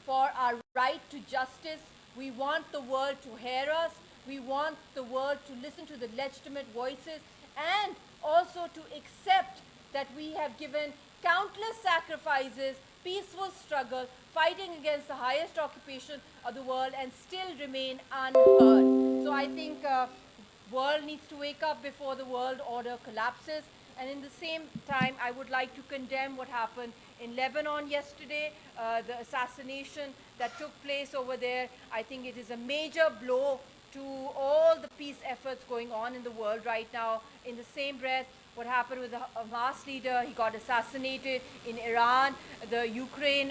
for our right to justice. We want the world to hear us. We want the world to listen to the legitimate voices and also to accept that we have given countless sacrifices, peaceful struggle, fighting against the highest occupation of the world and still remain unheard. So I think world needs to wake up before the world order collapses. And in the same time, I would like to condemn what happened in Lebanon yesterday, the assassination that took place over there. I think it is a major blow to all the peace efforts going on in the world right now. In the same breath, what happened with the Hamas leader, he got assassinated in Iran, the Ukraine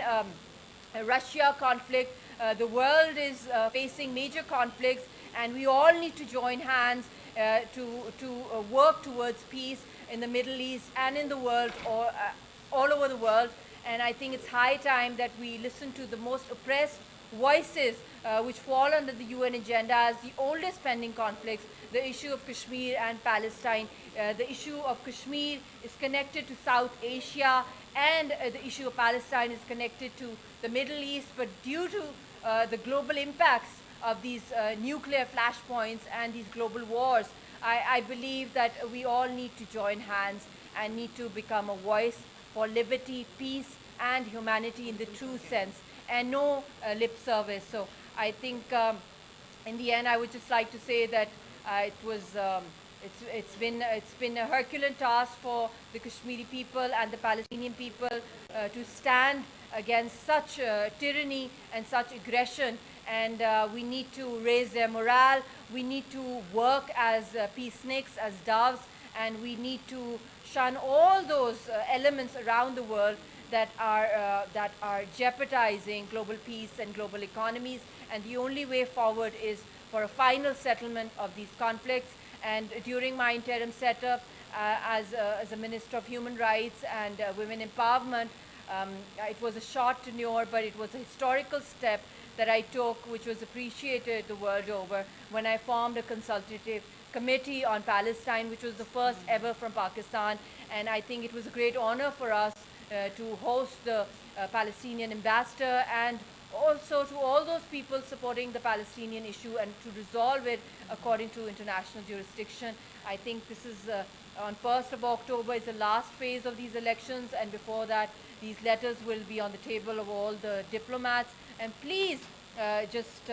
Russia conflict. The world is facing major conflicts, and we all need to join hands to work towards peace in the Middle East and in the world, or all over the world. And I think it's high time that we listen to the most oppressed voices which fall under the UN agenda as the oldest pending conflicts, the issue of Kashmir and Palestine. The issue of Kashmir is connected to South Asia, and the issue of Palestine is connected to the Middle East. But due to the global impacts of these nuclear flashpoints and these global wars, I believe that we all need to join hands and need to become a voice for liberty, peace, and humanity in the true sense, and no lip service. So I think in the end, I would just like to say that it's been a Herculean task for the Kashmiri people and the Palestinian people to stand against such tyranny and such aggression. And we need to raise their morale. We need to work as peaceniks, as doves, and we need to shun all those elements around the world that are jeopardizing global peace and global economies. And the only way forward is for a final settlement of these conflicts. And during my interim setup as a Minister of Human Rights and Women Empowerment, it was a short tenure, but it was a historical step that I took, which was appreciated the world over, when I formed a consultative committee on Palestine, which was the first ever from Pakistan. And I think it was a great honor for us to host the Palestinian ambassador, and also to all those people supporting the Palestinian issue, and to resolve it according to international jurisdiction. I think this is on 1st of October is the last phase of these elections, and before that these letters will be on the table of all the diplomats. And please just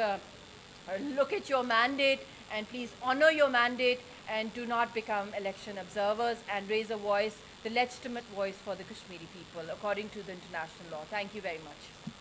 look at your mandate, and please honor your mandate, and do not become election observers, and raise a voice, the legitimate voice for the Kashmiri people according to the international law. Thank you very much.